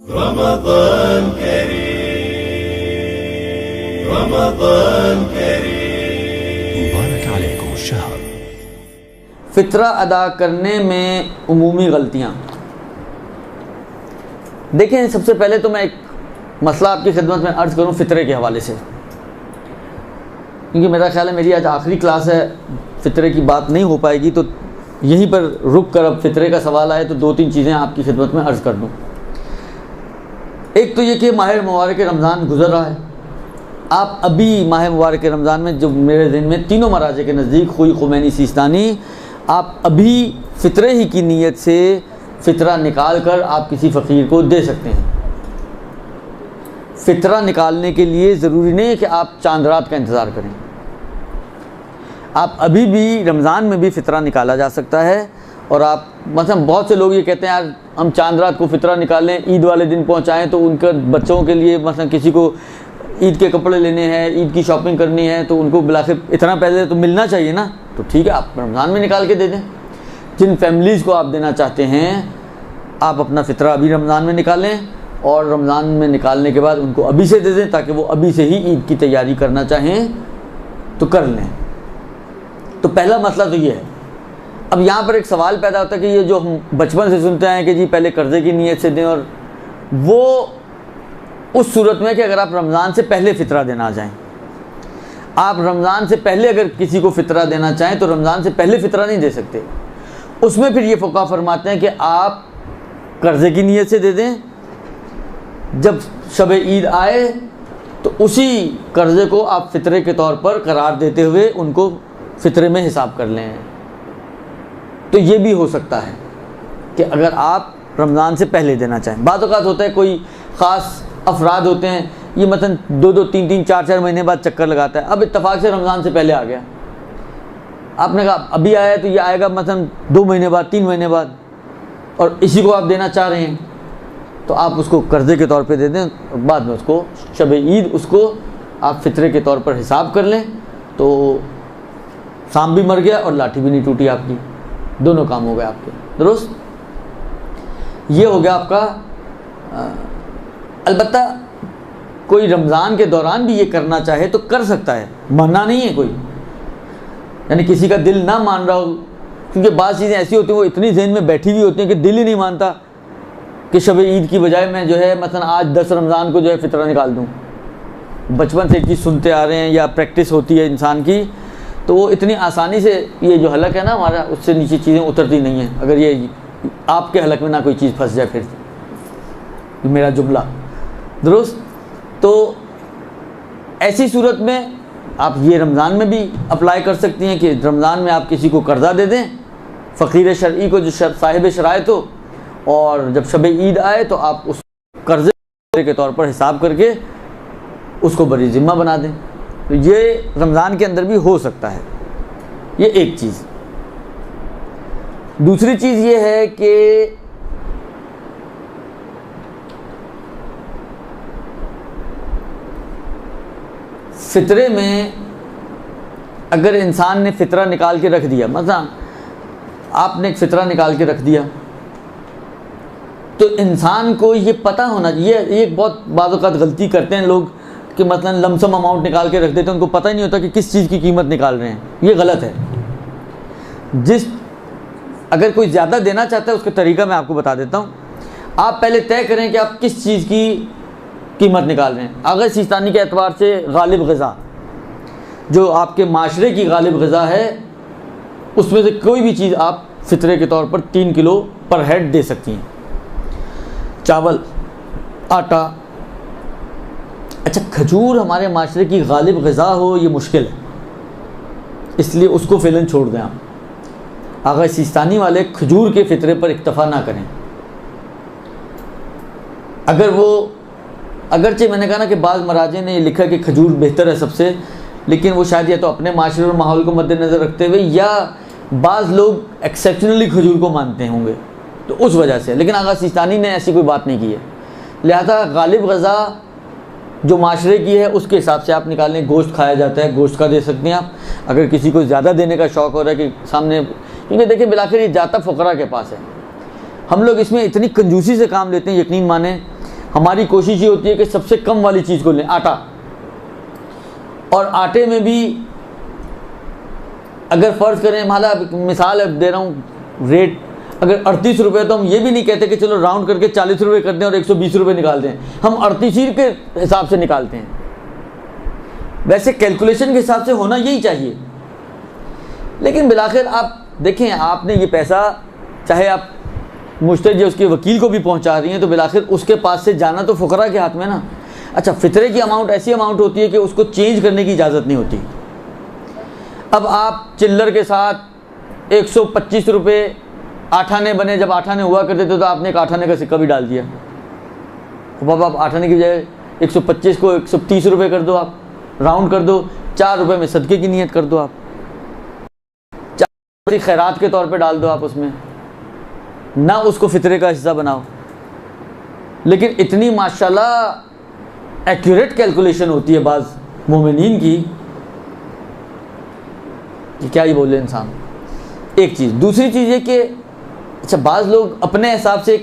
रमज़ान करीम, रमज़ान करीम, मुबारक अलैकुम शहर। फ़ितरा अदा करने में उमूमी गलतियाँ। देखें, सबसे पहले तो मैं एक मसला आपकी खिदमत में अर्ज़ करूँ फ़ितरे के हवाले से, क्योंकि मेरा ख्याल है मेरी आज आखिरी क्लास है, फ़ितरे की बात नहीं हो पाएगी, तो यहीं पर रुक कर अब फ़ितरे का सवाल आए तो दो तीन चीज़ें आपकी खिदमत में अर्ज़ कर दूँ। एक तो ये कि माह मुबारक रमज़ान गुज़र रहा है। आप अभी माह मुबारक रमज़ान में जो मेरे दिन में तीनों मराजे के नज़दीक खुई खुमैनी सिस्तानी, आप अभी फ़ितरे ही की नीयत से फ़ितरा निकाल कर आप किसी फ़कीर को दे सकते हैं। फ़ितरा निकालने के लिए ज़रूरी नहीं है कि आप चांद रात का इंतज़ार करें। आप अभी भी रमज़ान में भी फ़ितरा निकाला जा सकता है। और आप मतलब बहुत से लोग ये कहते हैं यार हम चांद रात को फ़ितरा निकालें, ईद वाले दिन पहुंचाएं, तो उनके बच्चों के लिए मतलब किसी को ईद के कपड़े लेने हैं, ईद की शॉपिंग करनी है, तो उनको बिलाखिर इतना पहले तो मिलना चाहिए ना। तो ठीक है, आप रमज़ान में निकाल के दे दें। जिन फैमिलीज़ को आप देना चाहते हैं, आप अपना फ़ितरा अभी रमज़ान में निकालें और रमज़ान में निकालने के बाद उनको अभी से दे दें, ताकि वो अभी से ही ईद की तैयारी करना चाहें तो कर लें। तो पहला मसला तो ये है। अब यहाँ पर एक सवाल पैदा होता है कि ये जो हम बचपन से सुनते हैं कि जी पहले कर्ज़े की नीयत से दें, और वो उस सूरत में कि अगर आप रमज़ान से पहले फ़ितरा देना चाहें। आप रमज़ान से पहले अगर किसी को फ़ितरा देना चाहें तो रमज़ान से पहले फ़ितरा नहीं दे सकते। उसमें फिर ये फ़ुक़हा फरमाते हैं कि आप कर्ज़े की नीयत से दे दें, जब शब ईद आए तो उसी कर्ज़े को आप फ़ितरे के तौर पर करार देते हुए उनको फ़ितरे में हिसाब कर लें। तो ये भी हो सकता है कि अगर आप रमज़ान से पहले देना चाहें। बात औक़ात होता है कोई ख़ास अफराद होते हैं, ये मतलब 2-2, 3-3, 4-4 महीने बाद चक्कर लगाता है। अब इत्तफ़ाक़ से रमज़ान से पहले आ गया, आपने कहा अभी आया है तो ये आएगा मतलब 2 महीने बाद, 3 महीने बाद, और इसी को आप देना चाह रहे हैं, तो आप उसको कर्ज़े के तौर पे दे दें। बाद में उसको शब ईद उसको आप फ़ितरे के तौर पर हिसाब कर लें, तो सांप भी मर गया और लाठी भी नहीं टूटी आपकी। दोनों काम हो गए आपके दुरुस्त। ये हो गया आपका। अलबत्ता कोई रमज़ान के दौरान भी ये करना चाहे तो कर सकता है, मना नहीं है कोई, यानी किसी का दिल ना मान रहा हो, क्योंकि बाज़ चीज़ें ऐसी होती हैं वो इतनी ज़हन में बैठी हुई होती हैं कि दिल ही नहीं मानता कि शब ईद की बजाय मैं जो है मतलब आज 10 रमज़ान को जो है फ़ितरा निकाल दूँ। बचपन से एक चीज़ सुनते आ रहे हैं या प्रैक्टिस होती है इंसान की, तो वो इतनी आसानी से ये जो हलक है ना हमारा, उससे नीचे चीज़ें उतरती नहीं हैं। अगर ये आपके हलक में ना कोई चीज़ फंस जाए, फिर मेरा जुमला दुरुस्त। तो ऐसी सूरत में आप ये रमज़ान में भी अप्लाई कर सकती हैं कि रमज़ान में आप किसी को कर्ज़ा दे दें, फ़कीर शरई को जो साहिब शरायत हो, और जब शब ईद आए तो आप उस कर्ज़े के तौर पर हिसाब करके उसको बरी ज़िम्मा बना दें। तो ये रमज़ान के अंदर भी हो सकता है। ये एक चीज़। दूसरी चीज़ ये है कि फ़ितरे में अगर इंसान ने फ़ितरा निकाल के रख दिया, मतलब आपने एक फ़ितरा निकाल के रख दिया, तो इंसान को ये पता होना चाहिए। ये बहुत बाज़ औक़ात गलती करते हैं लोग कि मतलब लमसम अमाउंट निकाल के रख देते हैं, उनको पता ही नहीं होता कि किस चीज़ की कीमत निकाल रहे हैं। ये गलत है। अगर कोई ज़्यादा देना चाहता है उसका तरीका मैं आपको बता देता हूँ। आप पहले तय करें कि आप किस चीज़ की कीमत निकाल रहे हैं। अगर सिस्तानी के एतबार से गालिब ग़िज़ा, जो आपके माशरे की गालिब ग़िज़ा है, उसमें से कोई भी चीज़ आप फ़ितरे के तौर पर 3 किलो पर हेड दे सकती हैं। चावल, आटा। अच्छा, खजूर हमारे माशरे की गालिब ग़िज़ा हो ये मुश्किल है, इसलिए उसको फ़िलन छोड़ दें आप। अगर सिस्तानी वाले खजूर के फ़ितरे पर इक्तफ़ा ना करें। अगर वो, अगरचे मैंने कहा ना कि बाज़ मराजे ने ये लिखा कि खजूर बेहतर है सबसे, लेकिन वो शायद या तो अपने माशरे और माहौल को मद्देनज़र रखते हुए, या बाज़ लोग एक्सेप्शनली खजूर को मानते होंगे, तो उस वजह से। लेकिन आगा सिस्तानी ने ऐसी कोई बात नहीं की है। लिहाजा गालिब ग़िज़ा जो माशरे की है उसके हिसाब से आप निकालें। गोश्त खाया जाता है, गोश्त का दे सकते हैं आप। अगर किसी को ज़्यादा देने का शौक़ हो रहा है कि सामने, क्योंकि देखिए बिलाखिर ये जाता फ़ुक़रा के पास है। हम लोग इसमें इतनी कंजूसी से काम लेते हैं, यकीन माने हमारी कोशिश ये होती है कि सबसे कम वाली चीज़ को लें, आटा, और आटे में भी अगर फ़र्ज़ करें, माला मिसाल दे रहा हूँ, रेट अगर 38 रुपये, तो हम ये भी नहीं कहते कि चलो राउंड करके 40 रुपये कर दें और 120 रुपये निकाल दें, हम 38 ही के हिसाब से निकालते हैं। वैसे कैलकुलेशन के हिसाब से होना यही चाहिए, लेकिन बिलाखिर आप देखें, आपने ये पैसा, चाहे आप मुश्तरी उसके वकील को भी पहुंचा रही हैं, तो बिलाखिर उसके पास से जाना तो फुकरा के हाथ में ना। अच्छा, फितरे की अमाउंट ऐसी अमाउंट होती है कि उसको चेंज करने की इजाज़त नहीं होती। अब आप चिल्लर के साथ 125 रुपये 8 आने बने, जब 8 आने हुआ करते थे तो आपने एक 8 आने का सिक्का भी डाल दिया। अब आप 8 आने की बजाय 125 को 130 रुपये कर दो, आप राउंड कर दो, 4 रुपये में सदके की नीयत कर दो, आप 4 रुपये खैरात के तौर पे डाल दो आप उसमें, ना उसको फितरे का हिस्सा बनाओ। लेकिन इतनी माशाल्लाह एक्यूरेट कैलकुलेशन होती है बाज़ मोमिनीन की कि क्या ही बोले इंसान। एक चीज़, दूसरी चीज़ है कि अच्छा, बाज़ लोग अपने हिसाब से,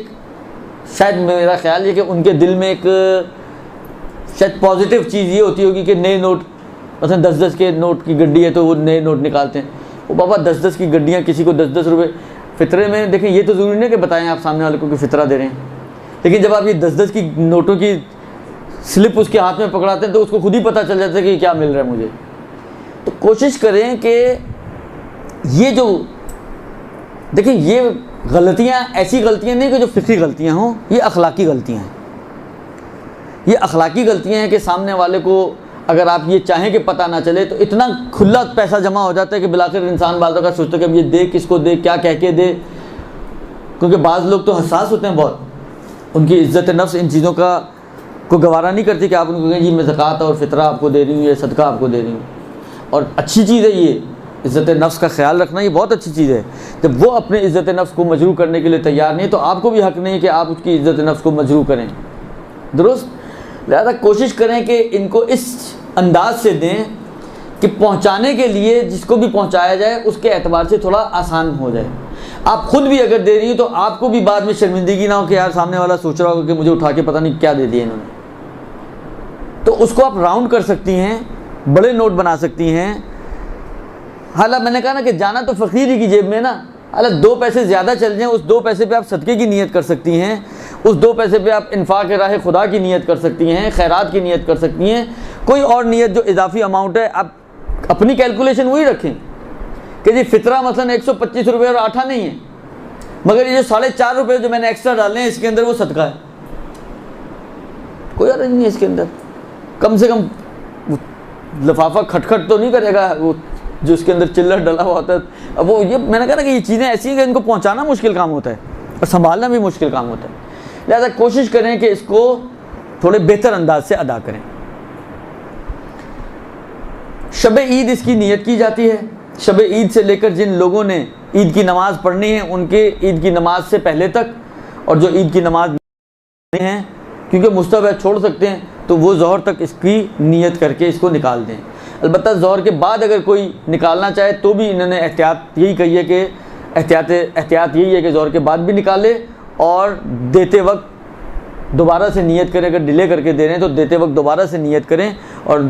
शायद मेरा ख्याल है कि उनके दिल में एक शायद पॉजिटिव चीज़ ये होती होगी कि नए नोट, मतलब 10-10 के नोट की गड्डी है तो वो नए नोट निकालते हैं। वो बाबा 10-10 की गड्डियाँ, किसी को 10-10 रुपये फितरे में, देखें ये तो ज़रूरी नहीं कि बताएं आप सामने वाले को कि फितरा दे रहे हैं, लेकिन जब आप ये 10-10 की नोटों की स्लिप उसके हाथ में पकड़ाते हैं तो उसको खुद ही पता चल जाता है कि क्या मिल रहा है मुझे। तो कोशिश करें कि ये जो, देखिए ये गलतियाँ ऐसी गलतियाँ नहीं कि जो फिक्री गलतियाँ हों, ये अखलाकी गलतियाँ हैं। ये अखलाकी गलतियाँ हैं कि सामने वाले को अगर आप ये चाहें कि पता ना चले, तो इतना खुला पैसा जमा हो जाता है कि बिलाखिर इंसान बाज़ का सोचता है कि अब ये दे, किसको दे, क्या कह के दे, क्योंकि बाज़ लोग तो हसास होते हैं बहुत, उनकी इज़्ज़त नफ्स इन चीज़ों का को गवारा नहीं करती कि आप उनको कहें जी मैं ज़कात और फ़ितरा आपको दे रही हूँ, ये सदका आपको दे रही हूँ। और अच्छी चीज़ है ये, इज़्ज़त नफ्स का ख्याल रखना ये बहुत अच्छी चीज़ है। जब वो अपने इज़्ज़त नफ्स को मजरू करने के लिए तैयार नहीं, तो आपको भी हक़ नहीं कि आप उसकी इज़्ज़त नफ्स को मजरू करें, दुरुस्त। लिहाजा कोशिश करें कि इनको इस अंदाज से दें कि पहुंचाने के लिए जिसको भी पहुंचाया जाए उसके एतबार से थोड़ा आसान हो जाए। आप खुद भी अगर दे रही हो तो आपको भी बाद में शर्मिंदगी ना हो कि यार सामने वाला सोच रहा होगा कि मुझे उठा के पता नहीं क्या दे दिया इन्होंने। तो उसको आप राउंड कर सकती हैं, बड़े नोट बना सकती हैं। हालांकि मैंने कहा ना कि जाना तो फ़कीर ही की जेब में ना, हालांकि 2 पैसे ज़्यादा चल जाएँ, उस 2 पैसे पे आप सदक़े की नीयत कर सकती हैं, उस 2 पैसे पे आप इन्फ़ाक़ राह खुदा की नीयत कर सकती हैं, खैरात की नीयत कर सकती हैं, कोई और नीयत जो इजाफी अमाउंट है। आप अपनी कैलकुलेशन वही रखें कि जी फ़ितरा मसलन 125 रुपये और 8 नहीं है, मगर ये जो 4.5 रुपये जो मैंने एक्स्ट्रा डाले हैं इसके अंदर वो सदका है, कोई अर्ज नहीं है इसके अंदर। कम से कम लिफाफा खटखट तो नहीं करेगा वो जो इसके अंदर चिल्लर डला हुआ होता है। अब वो ये मैंने कहा ना कि ये चीज़ें ऐसी हैं कि इनको पहुंचाना मुश्किल काम होता है और संभालना भी मुश्किल काम होता है। लिहाजा कोशिश करें कि इसको थोड़े बेहतर अंदाज से अदा करें। शब ईद इसकी नीयत की जाती है। शब ईद से लेकर जिन लोगों ने ईद की नमाज़ पढ़नी है उनके ईद की नमाज से पहले तक, और जो ईद की नमाज नहीं है क्योंकि मुस्तहब छोड़ सकते हैं, तो वो ज़ोहर तक इसकी नीयत करके इसको निकाल दें। अलबत्ता ज़ोहर के बाद अगर कोई निकालना चाहे तो भी इन्होंने एहतियात यही कही है कि एहतियात यही है कि ज़ोहर के बाद भी निकाले, और देते वक्त दोबारा से नीयत करें। अगर डिले करके दे रहे हैं तो देते वक्त दोबारा से नीयत करें और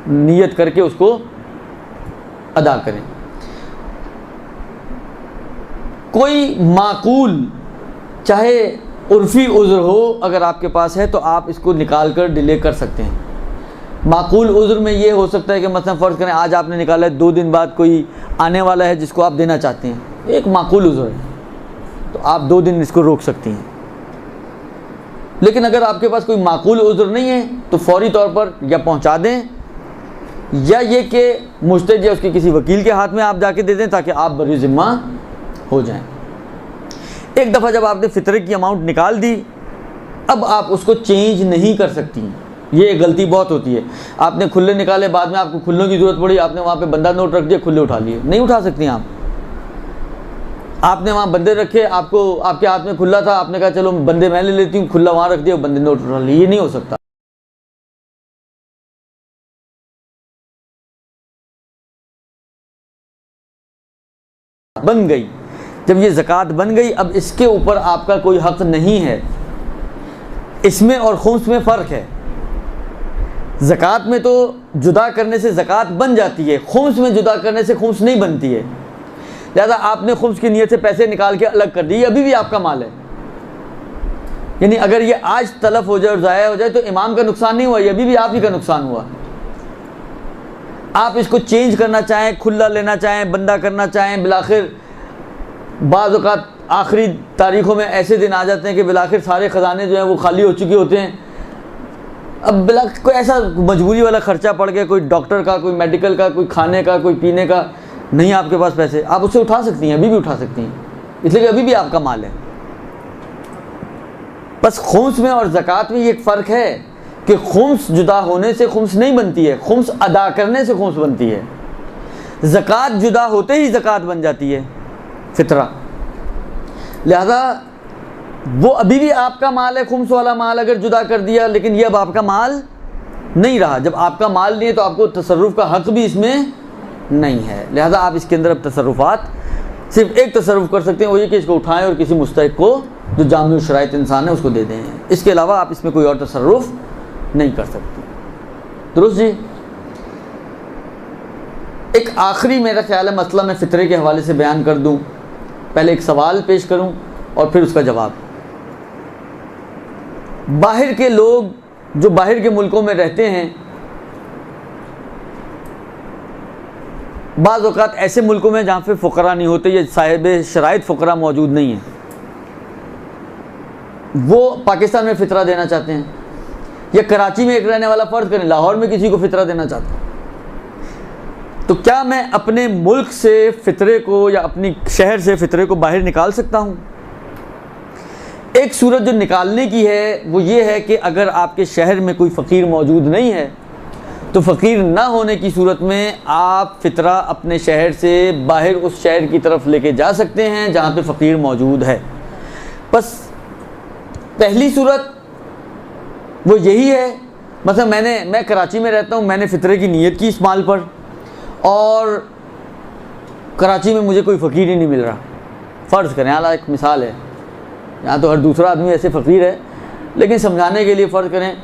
नीयत करके उसको अदा करें। कोई माकूल चाहे उर्फ़ी उज़्र हो अगर आपके पास है तो आप इसको निकाल कर डिले कर सकते हैं। माकूल उज़्र में ये हो सकता है कि मतलब फ़र्ज़ करें आज आपने निकाला है, 2 दिन बाद कोई आने वाला है जिसको आप देना चाहते हैं, एक माकूल उज़्र है, तो आप 2 दिन इसको रोक सकती हैं। लेकिन अगर आपके पास कोई माकूल उज़्र नहीं है तो फ़ौरी तौर पर या पहुंचा दें, या ये कि मुश्तरी या उसके किसी वकील के हाथ में आप जाके दे दें ताकि आप बरी ज़िम्मा हो जाएं। एक दफ़ा जब आपने फ़ितरे की अमाउंट निकाल दी, अब आप उसको चेंज नहीं कर सकती। ये एक गलती बहुत होती है। आपने खुले निकाले, बाद में आपको खुल्लों की ज़रूरत पड़ी, आपने वहाँ पे बंदा नोट रख दिया, खुले उठा लिए, नहीं उठा सकती आप। आपने वहाँ बंदे रखे, आपको आपके हाथ में खुला था, आपने कहा चलो बंदे मैं ले लेती हूँ, खुला वहाँ रख दिया, बंदे नोट उठा लिए, ये नहीं हो सकता। बन गई, जब ये ज़कात बन गई, अब इसके ऊपर आपका कोई हक़ नहीं है इसमें और खुम्स में फ़र्क है। ज़कात में तो जुदा करने से ज़कात बन जाती है, खुम्स में जुदा करने से खुम्स नहीं बनती है। लिहाजा आपने खुम्स की नीयत से पैसे निकाल के अलग कर दिए, अभी भी आपका माल है। यानी अगर ये आज तलफ हो जाए और ज़ाया हो जाए तो इमाम का नुकसान नहीं हुआ, ये अभी भी आप ही का नुकसान हुआ। आप इसको चेंज करना चाहें, खुला लेना चाहें, बंदा करना चाहें, बिलाखिर बाज़ औक़ात आखिरी तारीख़ों में ऐसे दिन आ जाते हैं कि बिलाखिर सारे ख़जाने जो हैं वो खाली हो चुके होते हैं। अब कोई ऐसा मजबूरी वाला ख़र्चा पड़ गया, कोई डॉक्टर का, कोई मेडिकल का, कोई खाने का, कोई पीने का, नहीं आपके पास पैसे, आप उससे उठा सकती हैं, अभी भी उठा सकती हैं, इसलिए कि अभी भी आपका माल है। बस खुम्स में और ज़कात में ये एक फ़र्क है कि खुम्स जुदा होने से खुम्स नहीं बनती है, खुम्स अदा करने से खुम्स बनती है। ज़कात जुदा होते ही ज़कात बन जाती है, फितरा। लिहाजा वो अभी भी आपका माल है, खुम्स वाला माल अगर जुदा कर दिया, लेकिन ये अब आपका माल नहीं रहा। जब आपका माल नहीं है तो आपको तसर्रुफ़ का हक़ भी इसमें नहीं है। लिहाजा आप इसके अंदर अब तसर्रुफ़ात सिर्फ एक तसर्रुफ़ कर सकते हैं, वो ये कि इसको उठाएं और किसी मुस्तहिक़ को, जो जामिउ शराइत इंसान है, उसको दे दें। इसके अलावा आप इसमें कोई और तसर्रुफ़ नहीं कर सकते। दुरुस्त जी। एक आखिरी मेरा ख्याल है मसला मैं फ़ितरे के हवाले से बयान कर दूँ। पहले एक सवाल पेश करूँ और फिर उसका जवाब। बाहर के लोग जो बाहर के मुल्कों में रहते हैं, बाज़ औक़ात ऐसे मुल्कों में जहाँ पे फ़ुक़रा नहीं होते या साहिब शराइत फ़ुक़रा मौजूद नहीं है, वो पाकिस्तान में फ़ितरा देना चाहते हैं, या कराची में एक रहने वाला फ़र्ज़ करें लाहौर में किसी को फ़ितरा देना चाहता है, तो क्या मैं अपने मुल्क से फ़ितरे को या अपनी शहर से फ़ितरे को बाहर निकाल सकता हूँ? एक सूरत जो निकालने की है वो ये है कि अगर आपके शहर में कोई फ़कीर मौजूद नहीं है तो फ़कीर ना होने की सूरत में आप फ़ितरा अपने शहर से बाहर उस शहर की तरफ लेके जा सकते हैं जहाँ पे फ़कीर मौजूद है। बस पहली सूरत वो यही है, मतलब मैं कराची में रहता हूँ, मैंने फ़ितरे की नीयत की इस माल पर, और कराची में मुझे कोई फ़कीर ही नहीं मिल रहा। फ़र्ज़ करें, हालांकि एक मिसाल है, यहाँ तो हर दूसरा आदमी ऐसे फ़कीर है, लेकिन समझाने के लिए फ़र्ज़ करें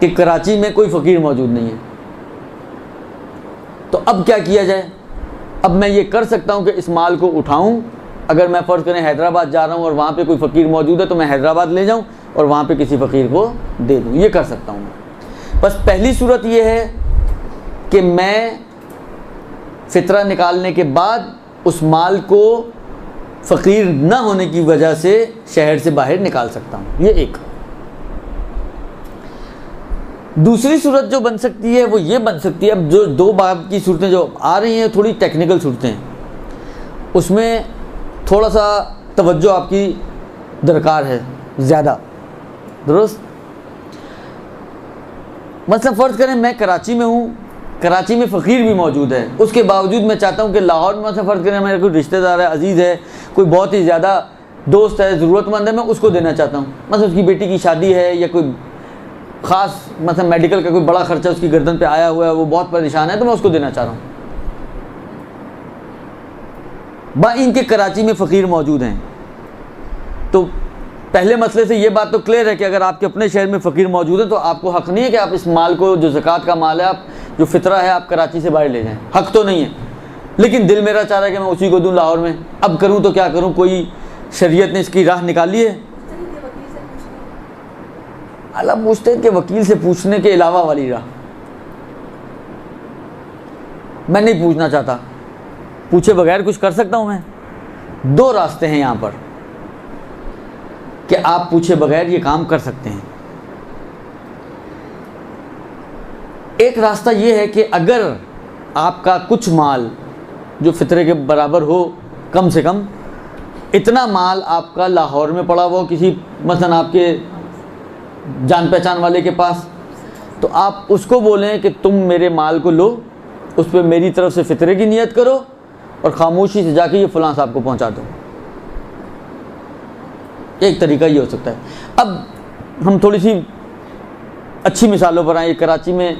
कि कराची में कोई फ़कीर मौजूद नहीं है, तो अब क्या किया जाए? अब मैं ये कर सकता हूँ कि इस माल को उठाऊँ। अगर मैं फ़र्ज़ करें हैदराबाद जा रहा हूँ और वहाँ पे कोई फ़कीर मौजूद है तो मैं हैदराबाद ले जाऊँ और वहाँ पे किसी फ़कीर को दे दूँ, ये कर सकता हूँ। बस पहली सूरत ये है कि मैं फ़ितरा निकालने के बाद उस माल को फ़कीर न होने की वजह से शहर से बाहर निकाल सकता हूँ, ये एक। दूसरी सूरत जो बन सकती है वो ये बन सकती है, अब जो दो बाब की सूरतें जो आ रही हैं थोड़ी टेक्निकल सूरतें हैं, उसमें थोड़ा सा तवज्जो आपकी दरकार है ज़्यादा। दुरुस्त। मतलब फ़र्ज़ करें मैं कराची में हूँ, कराची में फ़कीर भी मौजूद है, उसके बावजूद मैं चाहता हूँ कि लाहौर में, मतलब फ़र्ज़ करें मेरा कोई रिश्तेदार है, अजीज़ है, कोई बहुत ही ज़्यादा दोस्त है, ज़रूरतमंद है, मैं उसको देना चाहता हूँ। मतलब उसकी बेटी की शादी है या कोई ख़ास मतलब मेडिकल का कोई बड़ा ख़र्चा उसकी गर्दन पे आया हुआ है, वो बहुत परेशान है, तो मैं उसको देना चाह रहा हूँ। इनके कराची में फ़कीर मौजूद हैं, तो पहले मसले से ये बात तो क्लियर है कि अगर आपके अपने शहर में फ़कीर मौजूद है तो आपको हक़ नहीं है कि आप इस माल को, जो ज़कात का माल है, आप जो फ़ितरा है, आप कराची से बाहर ले जाएं। हक़ तो नहीं है, लेकिन दिल मेरा चाह रहा है कि मैं उसी को दूँ लाहौर में। अब करूँ तो क्या करूँ? कोई शरीयत ने इसकी राह निकाली है? अल्लाह मुश्तहिद के वकील से पूछने के अलावा वाली राह मैं नहीं पूछना चाहता, पूछे बगैर कुछ कर सकता हूँ मैं? दो रास्ते हैं यहाँ पर कि आप पूछे बगैर ये काम कर सकते हैं। एक रास्ता ये है कि अगर आपका कुछ माल जो फ़ितरे के बराबर हो, कम से कम इतना माल आपका लाहौर में पड़ा हुआ हो किसी मसलन आपके जान पहचान वाले के पास, तो आप उसको बोलें कि तुम मेरे माल को लो, उस पर मेरी तरफ से फ़ितरे की नियत करो और ख़ामोशी से जाके ये फ़लाँ साहब को पहुँचा दो। एक तरीका ये हो सकता है। अब हम थोड़ी सी अच्छी मिसालों पर आए। कराची में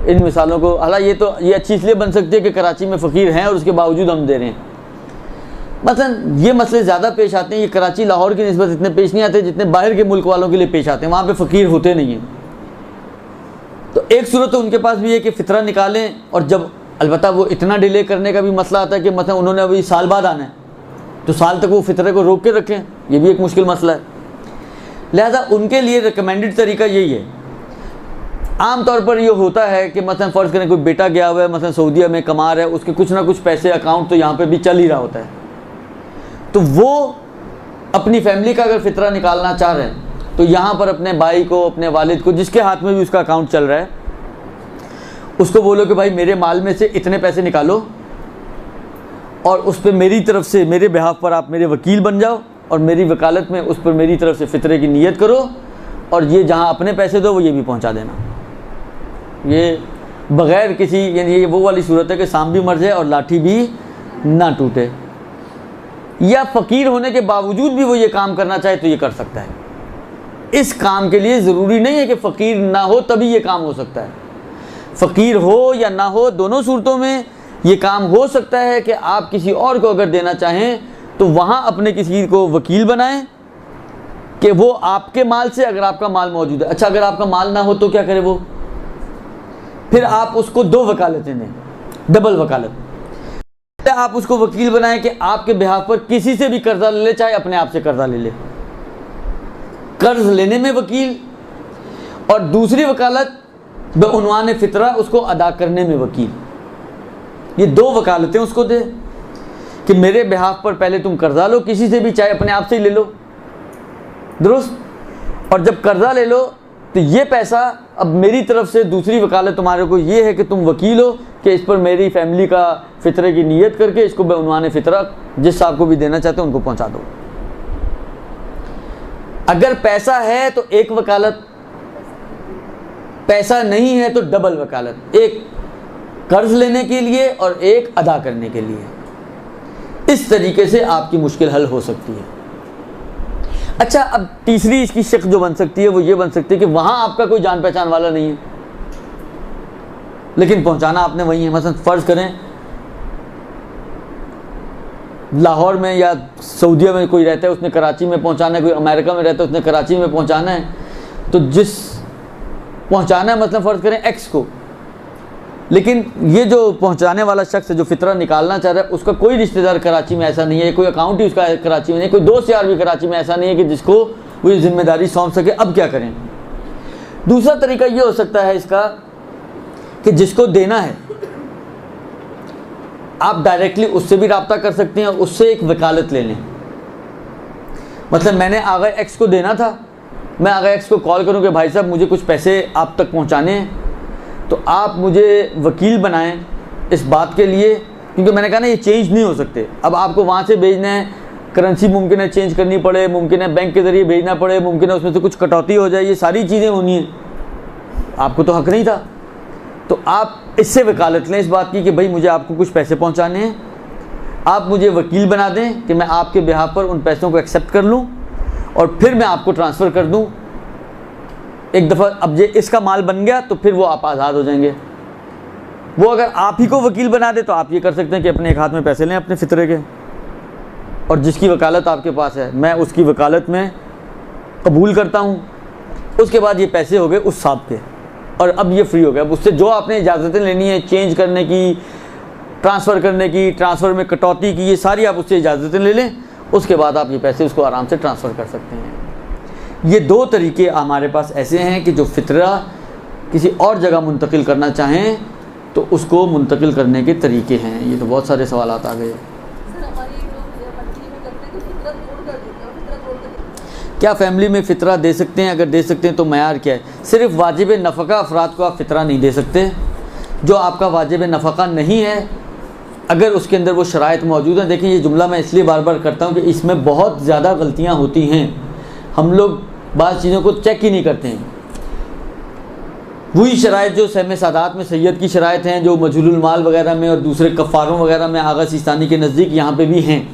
इन मिसालों को, हालांकि ये अच्छी इसलिए बन सकती है कि कराची में फ़कीर हैं और उसके बावजूद हम दे रहे हैं। मतलब ये मसले ज़्यादा पेश आते हैं, ये कराची लाहौर की निस्बत इतने पेश नहीं आते जितने बाहर के मुल्क वालों के लिए पेश आते हैं। वहाँ पे फ़कीर होते नहीं हैं। तो एक सूरत तो उनके पास भी है कि फ़ितरा निकालें, और जब अलबत्ता वो इतना डिले करने का भी मसला आता है कि मतलब उन्होंने अभी साल बाद आना है, तो साल तक वो फ़ितरे को रोक के रखें, ये भी एक मुश्किल मसला है। लिहाजा उनके लिए रिकमेंडेड तरीका यही है। आम तौर पर ये होता है कि मतलब फ़र्ज़ करें कोई बेटा गया हुआ है मतलब सऊदीया में कमा रहा है, उसके कुछ ना कुछ पैसे अकाउंट तो यहाँ पे भी चल ही रहा होता है, तो वो अपनी फैमिली का अगर फ़ितरा निकालना चाह रहे हैं तो यहाँ पर अपने भाई को, अपने वालिद को, जिसके हाथ में भी उसका अकाउंट चल रहा है, उसको बोलो कि भाई मेरे माल में से इतने पैसे निकालो और उस पर मेरी तरफ से, मेरे बिहाफ पर आप मेरे वकील बन जाओ और मेरी वकालत में उस पर मेरी तरफ से फ़ितरे की नीयत करो, और ये जहाँ अपने पैसे दो वो ये भी पहुँचा देना। ये बग़ैर किसी, यानी ये वो वाली सूरत है कि सांप भी मर जाए और लाठी भी ना टूटे। या फ़कीर होने के बावजूद भी वो ये काम करना चाहे तो ये कर सकता है। इस काम के लिए ज़रूरी नहीं है कि फ़कीर ना हो तभी ये काम हो सकता है। फ़कीर हो या ना हो, दोनों सूरतों में ये काम हो सकता है कि आप किसी और को अगर देना चाहें तो वहाँ अपने किसी को वकील बनाएं कि वो आपके माल से, अगर आपका माल मौजूद है, अच्छा अगर आपका माल ना हो तो क्या करे वो, फिर आप उसको 2 वकालतें दें, डबल वकालत। आप उसको वकील बनाएं कि आपके बिहाफ पर किसी से भी कर्जा ले ले, चाहे अपने आप से कर्जा ले ले, कर्ज लेने में वकील, और दूसरी वकालत बउनवान फ़ितरा उसको अदा करने में वकील। ये 2 वकालतें उसको दे कि मेरे बिहाफ पर पहले तुम कर्जा लो किसी से भी, चाहे अपने आप से ही ले लो, दुरुस्त, और जब कर्जा ले लो तो ये पैसा अब मेरी तरफ से दूसरी वकालत तुम्हारे को ये है कि तुम वकील हो कि इस पर मेरी फैमिली का फ़ितरे की नीयत करके इसको बउनवान फ़ितरा जिस साहब को भी देना चाहते हो उनको पहुंचा दो। अगर पैसा है तो एक वकालत, पैसा नहीं है तो डबल वकालत, एक कर्ज लेने के लिए और एक अदा करने के लिए। इस तरीके से आपकी मुश्किल हल हो सकती है। अच्छा, अब तीसरी इसकी शक जो बन सकती है वो ये बन सकती है कि वहाँ आपका कोई जान पहचान वाला नहीं है लेकिन पहुँचाना आपने वहीं है। मसलन फ़र्ज़ करें लाहौर में या सऊदीया में कोई रहता है, उसने कराची में पहुँचाना है, कोई अमेरिका में रहता है उसने कराची में पहुँचाना है, तो जिस पहुँचाना है मतलब फ़र्ज़ करें एक्स को, लेकिन ये जो पहुंचाने वाला शख्स है जो फ़ितरा निकालना चाह रहा है उसका कोई रिश्तेदार कराची में ऐसा नहीं है, कोई अकाउंट ही उसका कराची में नहीं, कोई दोस्त यार भी कराची में ऐसा नहीं है कि जिसको वो ये जिम्मेदारी सौंप सके। अब क्या करें? दूसरा तरीका ये हो सकता है इसका कि जिसको देना है आप डायरेक्टली उससे भी रब्ता कर सकते हैं, उससे एक वकालत ले लें। मतलब मैंने आगा एक्स को देना था, मैं आगा एक्स को कॉल करूँ कि भाई साहब मुझे कुछ पैसे आप तक पहुँचाने हैं, तो आप मुझे वकील बनाएं इस बात के लिए, क्योंकि मैंने कहा ना ये चेंज नहीं हो सकते। अब आपको वहाँ से भेजना है, करेंसी मुमकिन है चेंज करनी पड़े, मुमकिन है बैंक के ज़रिए भेजना पड़े, मुमकिन है उसमें से कुछ कटौती हो जाए, ये सारी चीज़ें होनी है, आपको तो हक़ नहीं था। तो आप इससे वकालत लें इस बात की कि भाई मुझे आपको कुछ पैसे पहुँचाने हैं, आप मुझे वकील बना दें कि मैं आपके बिहाफ पर उन पैसों को एक्सेप्ट कर लूँ और फिर मैं आपको ट्रांसफ़र कर दूँ एक दफ़ा। अब ये इसका माल बन गया तो फिर वो आप आज़ाद हो जाएंगे। वो अगर आप ही को वकील बना दे तो आप ये कर सकते हैं कि अपने एक हाथ में पैसे लें अपने फ़ितरे के, और जिसकी वकालत आपके पास है मैं उसकी वकालत में कबूल करता हूँ, उसके बाद ये पैसे हो गए उस साहब के और अब ये फ्री हो गया। अब उससे जो आपने इजाज़तें लेनी है चेंज करने की, ट्रांसफ़र करने की, ट्रांसफ़र में कटौती की, ये सारी आप उससे इजाज़तें ले लें, उसके बाद आप ये पैसे उसको आराम से ट्रांसफ़र कर सकते हैं। ये 2 तरीके हमारे पास ऐसे हैं कि जो फ़ितरा किसी और जगह मुंतकिल करना चाहें तो उसको मुंतकिल करने के तरीके हैं। ये तो बहुत सारे सवाल आ गए। क्या फ़ैमिली में फ़ितरा दे सकते हैं? अगर दे सकते हैं तो मयार क्या है? सिर्फ़ वाजिब नफ़क़ा अफराद को आप फ़ितरा नहीं दे सकते। जो आपका वाजिब नफ़क़ा नहीं है, अगर उसके अंदर वो शराइत मौजूद हैं, देखिए ये जुमला मैं इसलिए बार बार करता हूँ कि इसमें बहुत ज़्यादा गलतियाँ होती हैं। हम लोग बाज़ चीज़ों को चेक ही नहीं करते हैं। वही शराइत जो सहम सादात में सैयद की शराइत हैं, जो मजहूलुल माल वगैरह में और दूसरे कफ़ारों वगैरह में आगा सिस्तानी के नज़दीक यहाँ पे भी हैं,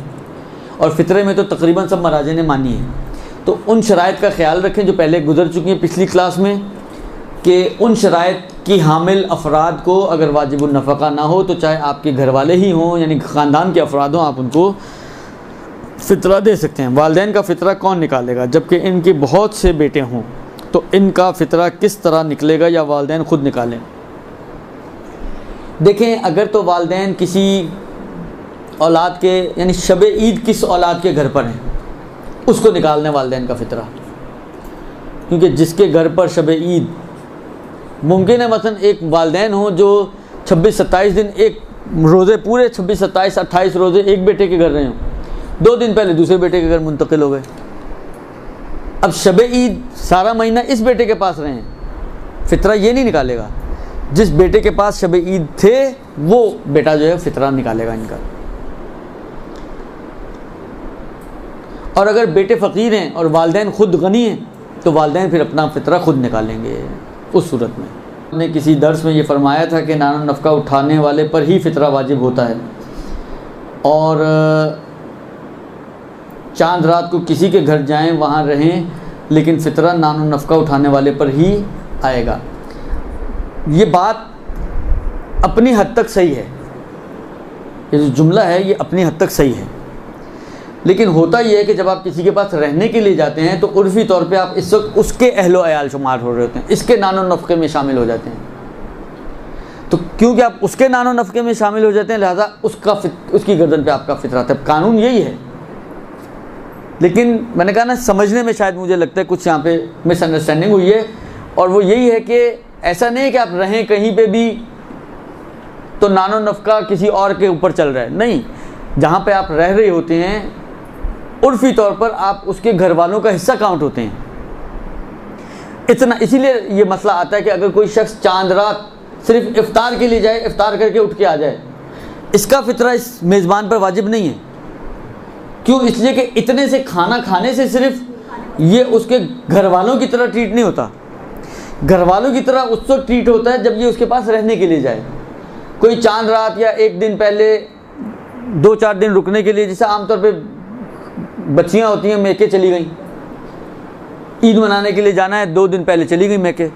और फ़ितरे में तो तकरीबन सब मराजे ने मानी है। तो उन शराइत का ख़्याल रखें जो पहले गुजर चुकी हैं पिछली क्लास में, कि उन शराइत की हामिल अफराद को अगर वाजिबुन नफ़क़ा ना हो तो चाहे आपके घर वाले ही हों यानी ख़ानदान के अफराद हों, आप उनको फ़ितरा दे सकते हैं। वालिदैन का फ़ितरा कौन निकालेगा जबकि इनके बहुत से बेटे हों, तो इनका फ़ितरा किस तरह निकलेगा या वालिदैन खुद निकालें? देखें, अगर तो वालिदैन किसी औलाद के, यानी शब ईद किस औलाद के घर पर हैं, उसको निकालने वालिदैन का फ़ितरा। क्योंकि जिसके घर पर शब ईद, मुमकिन है मसलन एक वालिदैन हो जो 26-27 दिन एक रोज़े पूरे 26-27-28 रोज़े एक बेटे के घर रहे हों, 2 दिन पहले दूसरे बेटे के घर मुंतकिल हो गए। अब शब ईद सारा महीना इस बेटे के पास रहे हैं, फ़ितरा ये नहीं निकालेगा। जिस बेटे के पास शब ईद थे वो बेटा जो है फ़ितरा निकालेगा इनका। और अगर बेटे फ़कीर हैं और वालिदैन खुद गनी हैं तो वालिदैन फिर अपना फ़ितरा खुद निकालेंगे उस सूरत में। हमने किसी दर्स में ये फरमाया था कि नाना नफ़का उठाने वाले पर ही फ़ितरा वाजिब होता है, और चांद रात को किसी के घर जाएं, वहाँ रहें, लेकिन फ़ितरा नाना नफ़का उठाने वाले पर ही आएगा। ये बात अपनी हद तक सही है, ये जो जुमला है ये अपनी हद तक सही है, लेकिन होता ये है कि जब आप किसी के पास रहने के लिए जाते हैं तो उर्फ़ी तौर पे आप इस वक्त उसके अहलो अयाल शुमार हो रहे होते हैं, इसके नानो नफ़क़े में शामिल हो जाते हैं। तो क्योंकि आप उसके नानो नफ़क़े में शामिल हो जाते हैं, लिहाजा उसकी गर्दन पे आपका फ़ितरा था। कानून यही है, लेकिन मैंने कहा ना, समझने में शायद मुझे लगता है कुछ यहाँ पे मिसअंडरस्टैंडिंग हुई है। और वो यही है कि ऐसा नहीं है कि आप रहें कहीं पे भी तो नानो नफ़का किसी और के ऊपर चल रहा है, नहीं। जहाँ पे आप रह रहे होते हैं उर्फ़ी तौर पर आप उसके घर वालों का हिस्सा काउंट होते हैं। इतना इसीलिए ये मसला आता है कि अगर कोई शख्स चांद रात सिर्फ इफ्तार के लिए जाए, इफ्तार करके उठ के आ जाए, इसका फ़ितरा इस मेज़बान पर वाजिब नहीं है। क्यों? इसलिए कि इतने से खाना खाने से सिर्फ ये उसके घर वालों की तरह ट्रीट नहीं होता। घर वालों की तरह उस वक्त ट्रीट होता है जब ये उसके पास रहने के लिए जाए। कोई चांद रात या एक दिन पहले 2-4 दिन रुकने के लिए, जैसे आमतौर पे बच्चियाँ होती हैं, मैके चली गई, ईद मनाने के लिए जाना है, 2 दिन पहले चली गई मैके,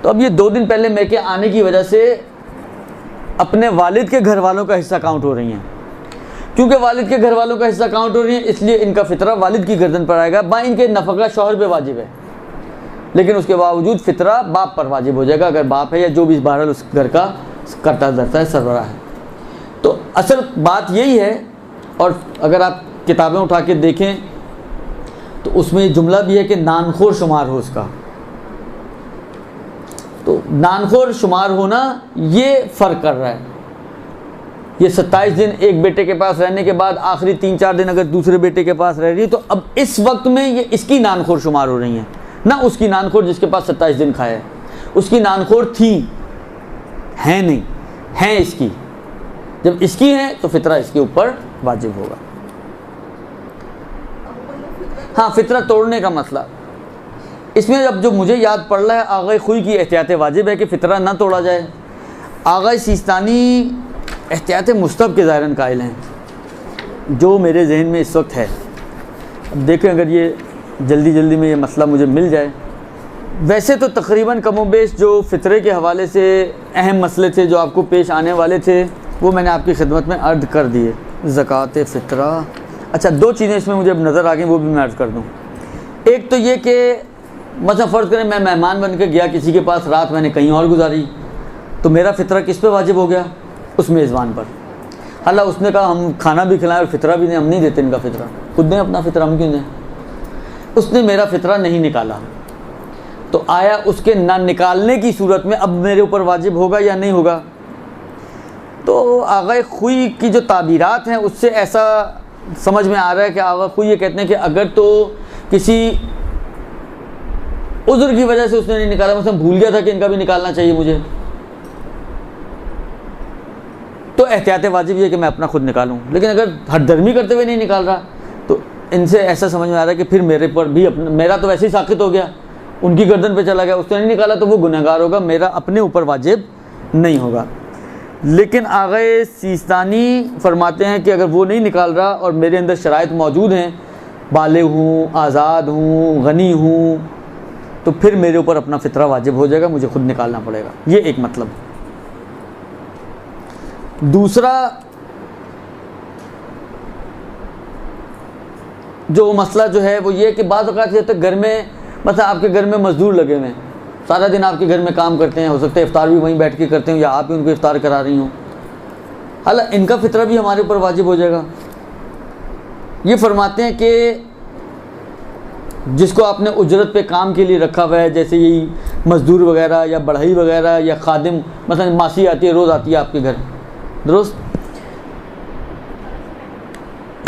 तो अब ये 2 दिन पहले मैके आने की वजह से अपने वालिद के घर वालों का हिस्सा काउंट हो रही हैं। क्योंकि वालिद के घर वालों का हिस्सा काउंट हो रही है, इसलिए इनका फ़ितरा वालिद की गर्दन पर आएगा। बा इनके नफ़का शौहर पे वाजिब है, लेकिन उसके बावजूद फ़ितरा बाप पर वाजिब हो जाएगा, अगर बाप है या जो भी बहरहाल उस घर का करता धरता है, सरबराह है। तो असल बात यही है। और अगर आप किताबें उठा के देखें तो उसमें जुमला भी है कि नानखोर शुमार हो उसका। तो नानखोर शुमार होना ये फ़र्क कर रहा है। ये 27 दिन एक बेटे के पास रहने के बाद आखिरी 3-4 दिन अगर दूसरे बेटे के पास रह रही है, तो अब इस वक्त में ये इसकी नानखोर शुमार हो रही हैं, ना उसकी नानखोर जिसके पास 27 दिन खाया है। उसकी नानखोर थी, हैं नहीं, हैं इसकी। जब इसकी है तो फ़ितरा इसके ऊपर वाजिब होगा। हाँ, फ़ितरा तोड़ने का मसला, इसमें अब जो मुझे याद पड़ रहा है, आग़ाए खुई की एहतियात वाजिब है कि फ़ितरा ना तोड़ा जाए। आग़ाए सिस्तानी एहतियात मुस्तहब के ज़ाहिरन कायल हैं, जो मेरे जहन में इस वक्त है। अब देखें अगर ये जल्दी जल्दी में ये मसला मुझे मिल जाए। वैसे तो तकरीबन कमोबेश जो फ़ितरे के हवाले से अहम मसले थे जो आपको पेश आने वाले थे, वो मैंने आपकी खिदमत में अर्ज़ कर दिए। ज़कात फ़ितरा, अच्छा 2 चीज़ें इसमें मुझे अब नज़र आ गई, वो भी मैं अर्ज़ कर दूँ। एक तो ये कि मतलब फ़र्ज़ करें मैं मेहमान बन के गया किसी के पास, रात मैंने कहीं और गुजारी, तो मेरा फ़ितरा किस पे वाजिब हो गया? उस मेज़बान पर। हालांकि उसने कहा हम खाना भी खिलाएं और फ़ितरा भी नहीं, हम नहीं देते इनका फ़ितरा, खुद दें अपना फ़ितरा, हम क्यों दें? उसने मेरा फ़ितरा नहीं निकाला, तो आया उसके ना निकालने की सूरत में अब मेरे ऊपर वाजिब होगा या नहीं होगा? तो आग़ाए खुई की जो ताबीरात हैं उससे ऐसा समझ में आ रहा है कि आग़ाए खुई ये कहते हैं कि अगर तो किसी उज़्र की वजह से उसने नहीं निकाला, मतलब भूल गया था कि इनका भी निकालना चाहिए मुझे, तो एहतियात वाजिब ये कि मैं अपना खुद निकालूं। लेकिन अगर हरदर्मी करते हुए नहीं निकाल रहा, तो इनसे ऐसा समझ में आ रहा है कि फिर मेरे पर भी अपना, मेरा तो वैसे ही साक़ित हो गया, उनकी गर्दन पे चला गया, उसने नहीं निकाला तो वो गुनहगार होगा, मेरा अपने ऊपर वाजिब नहीं होगा। लेकिन आग़ाए सिस्तानी फरमाते हैं कि अगर वो नहीं निकाल रहा और मेरे अंदर शराइत मौजूद हैं, बालिग़ हूँ, आज़ाद हूँ, गनी हूँ, तो फिर मेरे ऊपर अपना फ़ितरा वाजिब हो जाएगा, मुझे खुद निकालना पड़ेगा। ये एक मतलब। दूसरा, जो मसला जो है वो ये कि बाज़ औक़ात जब तक घर में मतलब आपके घर में मज़दूर लगे हुए हैं, सारा दिन आपके घर में काम करते हैं, हो सकता है इफ्तार भी वहीं बैठ के करते हो या आप ही उनको इफ्तार करा रही हो, हालांकि इनका फ़ितरा भी हमारे ऊपर वाजिब हो जाएगा। ये फरमाते हैं कि जिसको आपने उजरत पे काम के लिए रखा हुआ है, जैसे यही मज़दूर वगैरह या बढ़ई वगैरह या खादिम, मतलब मासी आती है, रोज़ आती है आपके घर, दुरुस्त,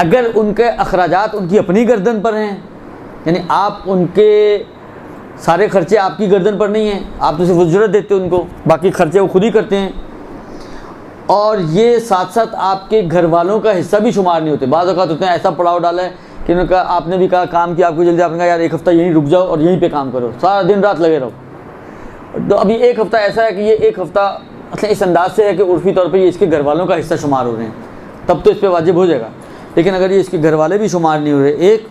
अगर उनके अखराजात उनकी अपनी गर्दन पर हैं, यानी आप उनके सारे खर्चे आपकी गर्दन पर नहीं हैं, आप तो सिर्फ उजरत देते हो उनको, बाकी खर्चे वो खुद ही करते हैं, और ये साथ साथ आपके घर वालों का हिस्सा भी शुमार नहीं होते। बाज़ औक़ात होते हैं ऐसा पड़ाव डाला है कि उन्होंने कहा, आपने भी कहा काम किया, आपको जल्दी, आपने कहा यार एक हफ़्ता यहीं रुक जाओ और यहीं पे काम करो, सारा दिन रात लगे रहो। तो अभी एक हफ़्ता ऐसा है कि ये एक हफ़्ता मतलब इस अंदाज से है कि उर्फ़ी तौर पर ये इसके घर वालों का हिस्सा शुमार हो रहे हैं, तब तो इस पर वाजिब हो जाएगा। लेकिन अगर ये इसके घर वाले भी शुमार नहीं हो रहे, एक,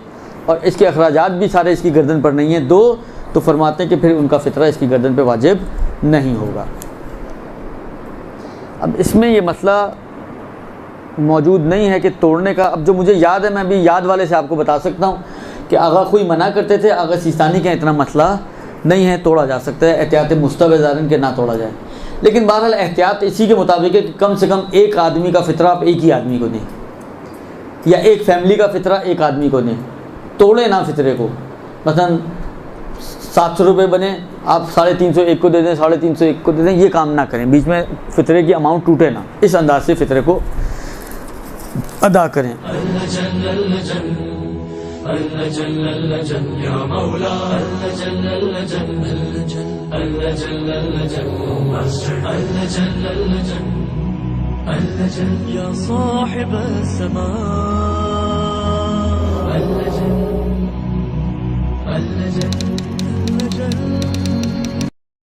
और इसके अखराजात भी सारे इसकी गर्दन पर नहीं है, दो, तो फरमाते हैं कि फिर उनका फ़ितरा इसकी गर्दन पे वाजिब नहीं होगा। अब इसमें ये मसला मौजूद नहीं है कि तोड़ने का। अब जो मुझे याद है, मैं भी याद वाले से आपको बता सकता हूँ कि आगा कोई मना करते थे, आगा सिस्तानी का इतना मसला नहीं है, तोड़ा जा सकता है, एहतियात मुस्तवज़ारन के ना तोड़ा जाए। लेकिन बहरहाल एहतियात इसी के मुताबिक है कि कम से कम एक आदमी का फ़ितरा आप एक ही आदमी को दें, या एक फैमिली का फ़ितरा एक आदमी को दें, तोड़े ना फ़ितरे को। मसलन 700 रुपये बने, आप 350 एक को दे दें, 350 एक को दे दें, ये काम ना करें, बीच में फ़ितरे की अमाउंट टूटे ना, इस अंदाज से फ़ितरे को अदा करें। या साहिब समा